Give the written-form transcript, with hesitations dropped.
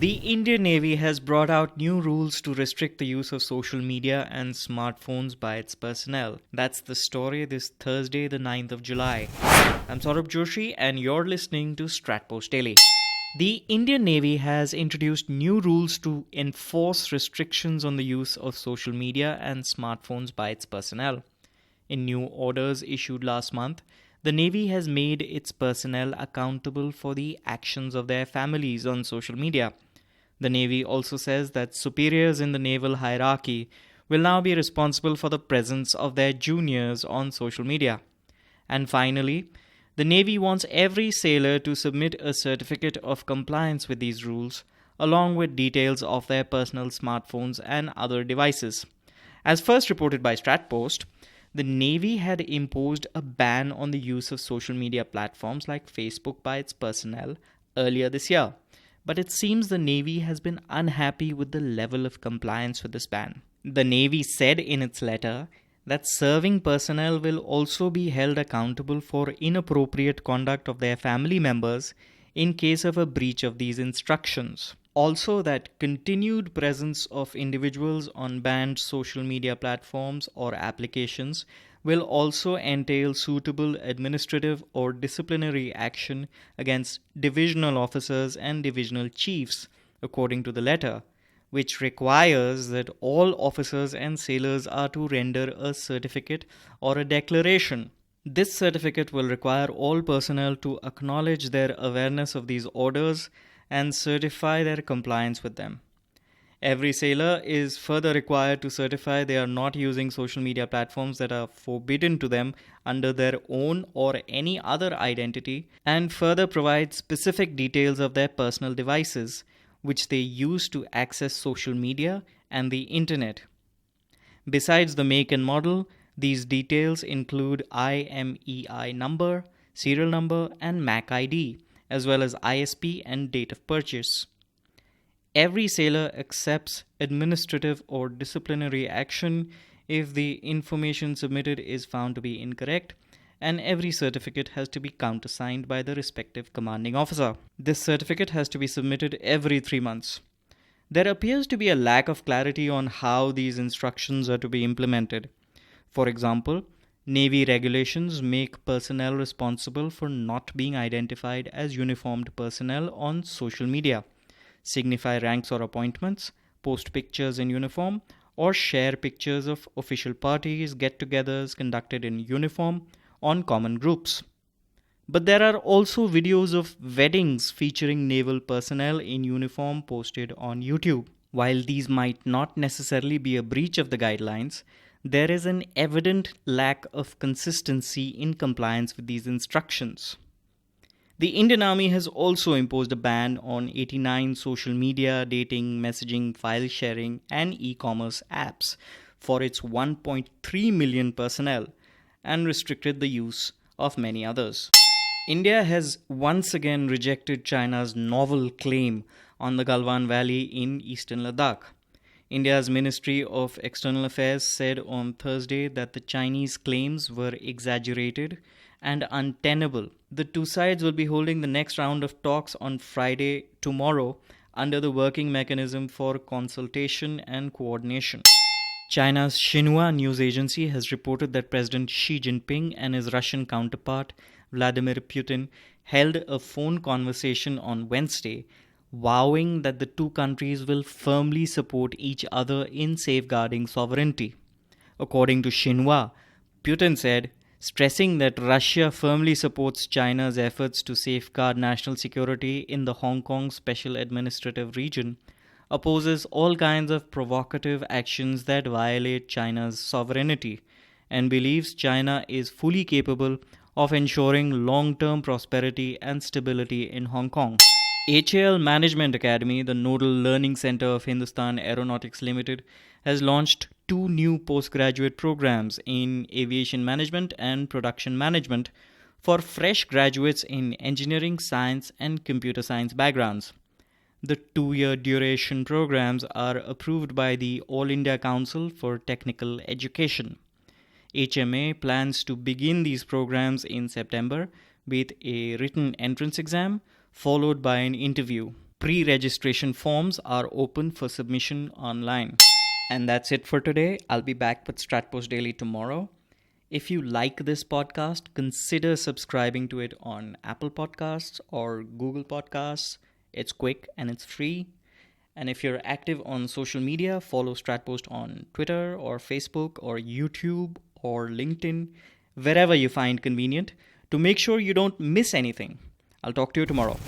The Indian Navy has brought out new rules to restrict the use of social media and smartphones by its personnel. That's the story this Thursday, the 9th of July. I'm Saurabh Joshi, and you're listening to StratPost Daily. The Indian Navy has introduced new rules to enforce restrictions on the use of social media and smartphones by its personnel. In new orders issued last month, the Navy has made its personnel accountable for the actions of their families on social media. The Navy also says that superiors in the naval hierarchy will now be responsible for the presence of their juniors on social media. And finally, the Navy wants every sailor to submit a certificate of compliance with these rules, along with details of their personal smartphones and other devices. As first reported by StratPost, the Navy had imposed a ban on the use of social media platforms like Facebook by its personnel earlier this year. But it seems the Navy has been unhappy with the level of compliance with this ban. The Navy said in its letter that serving personnel will also be held accountable for inappropriate conduct of their family members in case of a breach of these instructions. Also, that continued presence of individuals on banned social media platforms or applications will also entail suitable administrative or disciplinary action against divisional officers and divisional chiefs, according to the letter, which requires that all officers and sailors are to render a certificate or a declaration. This certificate will require all personnel to acknowledge their awareness of these orders and certify their compliance with them. Every sailor is further required to certify they are not using social media platforms that are forbidden to them under their own or any other identity, and further provide specific details of their personal devices, which they use to access social media and the internet. Besides the make and model, these details include IMEI number, serial number, and MAC ID, as well as ISP and date of purchase. Every sailor accepts administrative or disciplinary action if the information submitted is found to be incorrect, and every certificate has to be countersigned by the respective commanding officer. This certificate has to be submitted every 3 months. There appears to be a lack of clarity on how these instructions are to be implemented. For example, Navy regulations make personnel responsible for not being identified as uniformed personnel on social media, signify ranks or appointments, post pictures in uniform, or share pictures of official parties, get-togethers conducted in uniform on common groups. But there are also videos of weddings featuring naval personnel in uniform posted on YouTube. While these might not necessarily be a breach of the guidelines, there is an evident lack of consistency in compliance with these instructions. The Indian Army has also imposed a ban on 89 social media, dating, messaging, file sharing, and e-commerce apps for its 1.3 million personnel and restricted the use of many others. India has once again rejected China's novel claim on the Galwan Valley in eastern Ladakh. India's Ministry of External Affairs said on Thursday that the Chinese claims were exaggerated and untenable. The two sides will be holding the next round of talks on Friday, tomorrow, under the Working Mechanism for Consultation and Coordination. China's Xinhua news agency has reported that President Xi Jinping and his Russian counterpart, Vladimir Putin, held a phone conversation on Wednesday, vowing that the two countries will firmly support each other in safeguarding sovereignty. According to Xinhua, Putin said, stressing that Russia firmly supports China's efforts to safeguard national security in the Hong Kong Special Administrative Region, opposes all kinds of provocative actions that violate China's sovereignty, and believes China is fully capable of ensuring long-term prosperity and stability in Hong Kong. HAL Management Academy, the nodal learning center of Hindustan Aeronautics Limited, has launched 2 new postgraduate programs in aviation management and production management for fresh graduates in engineering, science, and computer science backgrounds. The 2-year duration programs are approved by the All India Council for Technical Education. HMA plans to begin these programs in September with a written entrance exam followed by an interview. Pre-registration forms are open for submission online. And that's it for today. I'll be back with StratPost Daily tomorrow. If you like this podcast, consider subscribing to it on Apple Podcasts or Google Podcasts. It's quick and it's free. And if you're active on social media, follow StratPost on Twitter or Facebook or YouTube or LinkedIn, wherever you find convenient, to make sure you don't miss anything. I'll talk to you tomorrow.